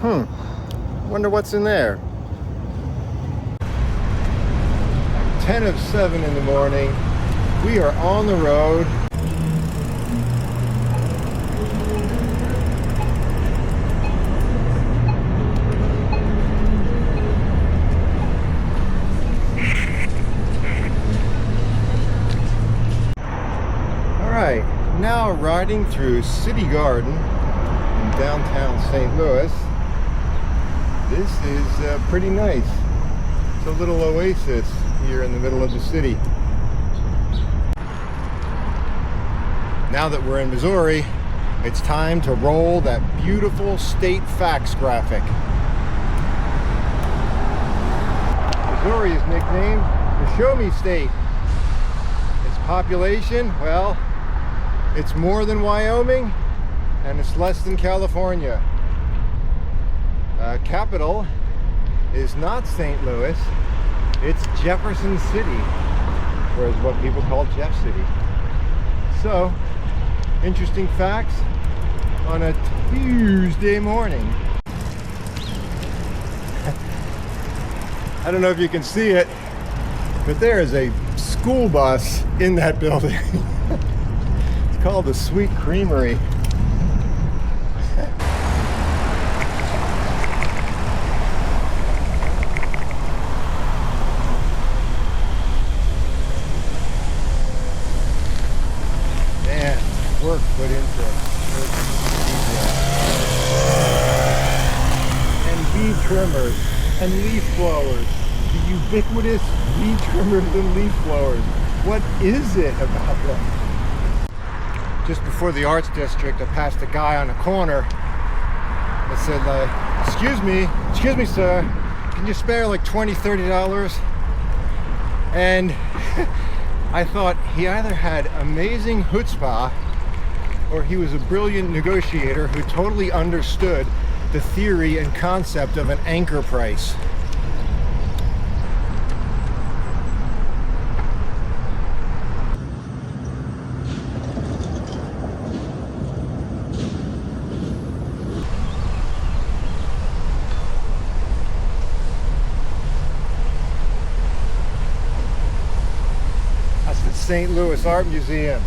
Wonder what's in there. 10 of 7 in the morning. We are on the road. Alright, now riding through City Garden in downtown St. Louis. This is pretty nice. It's a little oasis here in the middle of the city. Now that we're in Missouri, it's time to roll that beautiful state facts graphic. Missouri is nicknamed the Show Me State. Its population, well, it's more than Wyoming and it's less than California. Capital is not St. Louis, it's Jefferson City, or is what people call Jeff City. So, interesting facts on a Tuesday morning. I don't know if you can see it, but there is a school bus in that building. It's called the Sweet Creamery. Work put into it. And weed trimmers and leaf blowers. The ubiquitous weed trimmers and leaf blowers. What is it about them? Just before the Arts District, I passed a guy on a corner that said, excuse me sir, can you spare like $20, $30? And I thought he either had amazing chutzpah or he was a brilliant negotiator who totally understood the theory and concept of an anchor price. That's the St. Louis Art Museum.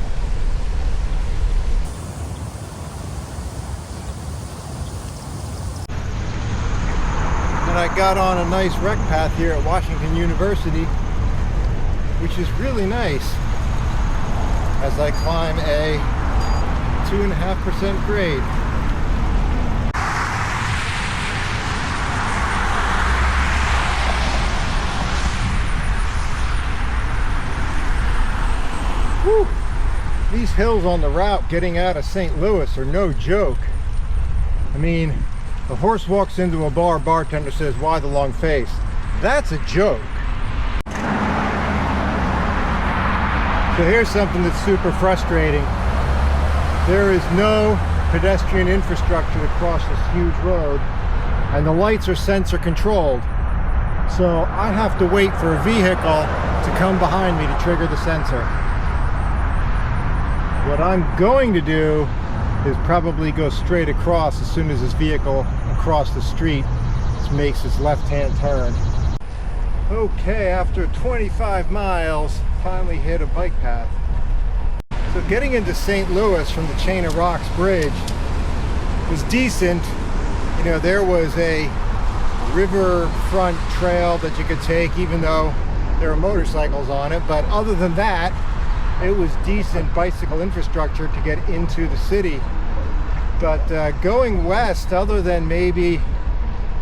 I got on a nice rec path here at Washington University, which is really nice as I climb a 2.5% grade. Whew. These hills on the route getting out of St. Louis are no joke. I mean, the horse walks into a bar, bartender says, "Why the long face?" That's a joke. So here's something that's super frustrating. There is no pedestrian infrastructure to cross this huge road, and the lights are sensor controlled. So I have to wait for a vehicle to come behind me to trigger the sensor. What I'm going to do is probably go straight across as soon as this vehicle across the street makes its left-hand turn. Okay, after 25 miles, finally hit a bike path. So getting into St. Louis from the Chain of Rocks Bridge was decent. You know, there was a riverfront trail that you could take, even though there were motorcycles on it. But other than that, it was decent bicycle infrastructure to get into the city. But going west, other than maybe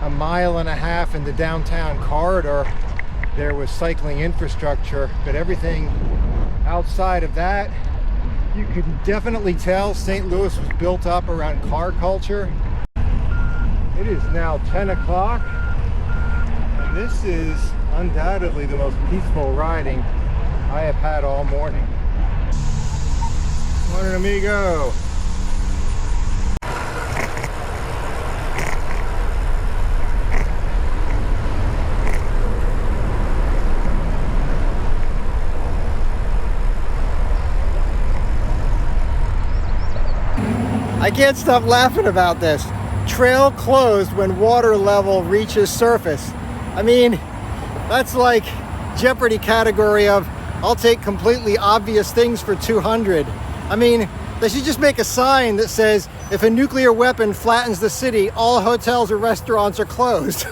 a mile and a half in the downtown corridor, there was cycling infrastructure. But everything outside of that, you could definitely tell St. Louis was built up around car culture. It is now 10 o'clock, and this is undoubtedly the most peaceful riding I have had all morning. Morning, amigo. I can't stop laughing about this. trail closed when water level reaches surface. I mean, that's like Jeopardy category of I'll take completely obvious things for 200. I mean, they should just make a sign that says, if a nuclear weapon flattens the city, all hotels or restaurants are closed.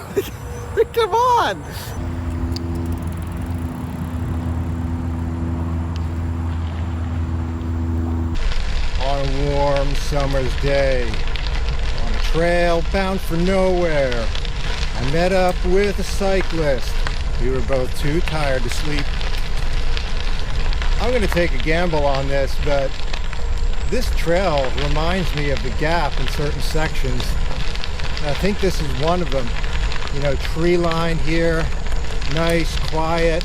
Come on. On a warm summer's day, on a trail bound for nowhere, I met up with a cyclist. We were both too tired to sleep. I'm going to take a gamble on this, but this trail reminds me of the Gap in certain sections. And I think this is one of them. You know, tree line here, nice, quiet.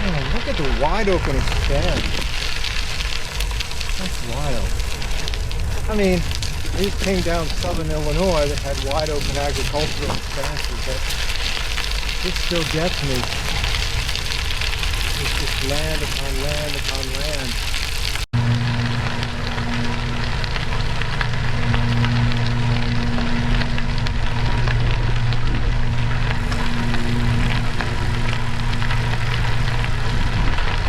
Oh, look at the wide open expanse. That's wild. I mean, I just came down southern Illinois that had wide open agricultural expanses, but this still gets me. It's just land upon land upon land.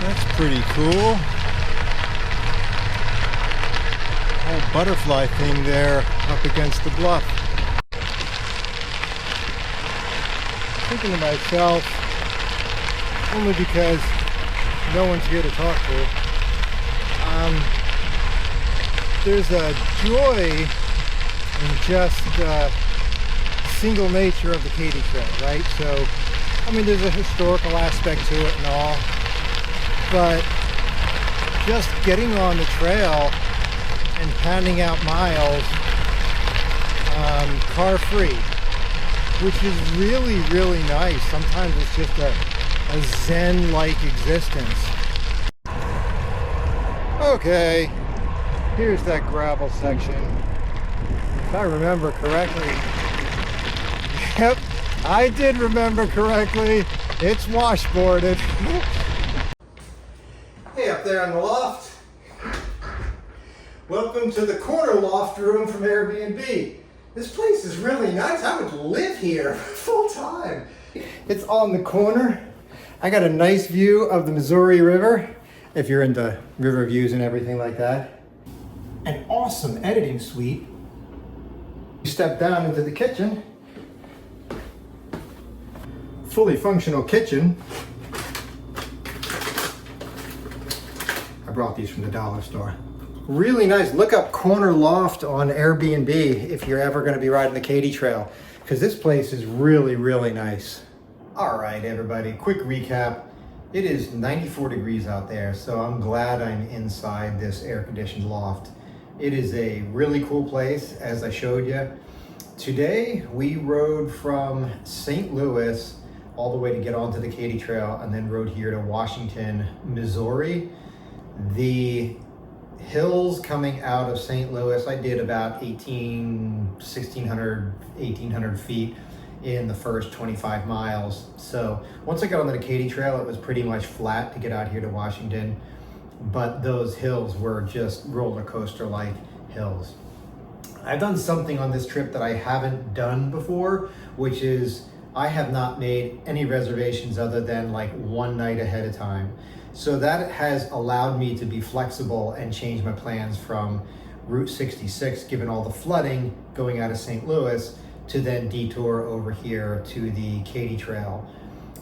That's pretty cool. Whole butterfly thing there up against the bluff. Thinking to myself, only because no one's here to talk to, there's a joy in just the single nature of the Katy Trail, right? So, I mean, there's a historical aspect to it and all, but just getting on the trail and pounding out miles car free, which is really, really nice. Sometimes it's just a zen-like existence. Okay, here's that gravel section. If I remember correctly, yep, I did remember correctly. It's washboarded. Hey, up there on the loft. Welcome to the corner loft room from Airbnb. This place is really nice. I would live here full time. It's on the corner. I got a nice view of the Missouri River, if you're into river views and everything like that. An awesome editing suite. You step down into the kitchen. Fully functional kitchen. I brought these from the dollar store. Really nice. Look up corner loft on Airbnb if you're ever going to be riding the Katy Trail, because this place is really, really nice. All right, everybody, quick recap. It is 94 degrees out there, so I'm glad I'm inside this air-conditioned loft. It is a really cool place, as I showed you. Today, we rode from St. Louis all the way to get onto the Katy Trail, and then rode here to Washington, Missouri. The hills coming out of St. Louis, I did about 1,600 feet in the first 25 miles. So once I got onto the Katy Trail, it was pretty much flat to get out here to Washington, but those hills were just roller coaster like hills. I've done something on this trip that I haven't done before, which is I have not made any reservations other than like one night ahead of time. So that has allowed me to be flexible and change my plans from Route 66, given all the flooding going out of St. Louis, to then detour over here to the Katy Trail.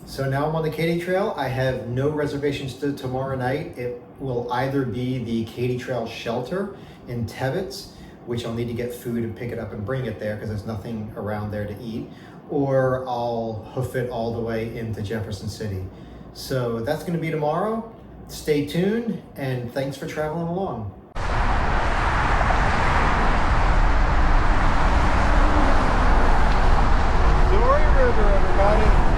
So now I'm on the Katy Trail. I have no reservations to tomorrow night. It will either be the Katy Trail shelter in Tebbets, which I'll need to get food and pick it up and bring it there because there's nothing around there to eat, or I'll hoof it all the way into Jefferson City. So that's going to be tomorrow. Stay tuned, and thanks for traveling along. Missouri River, everybody.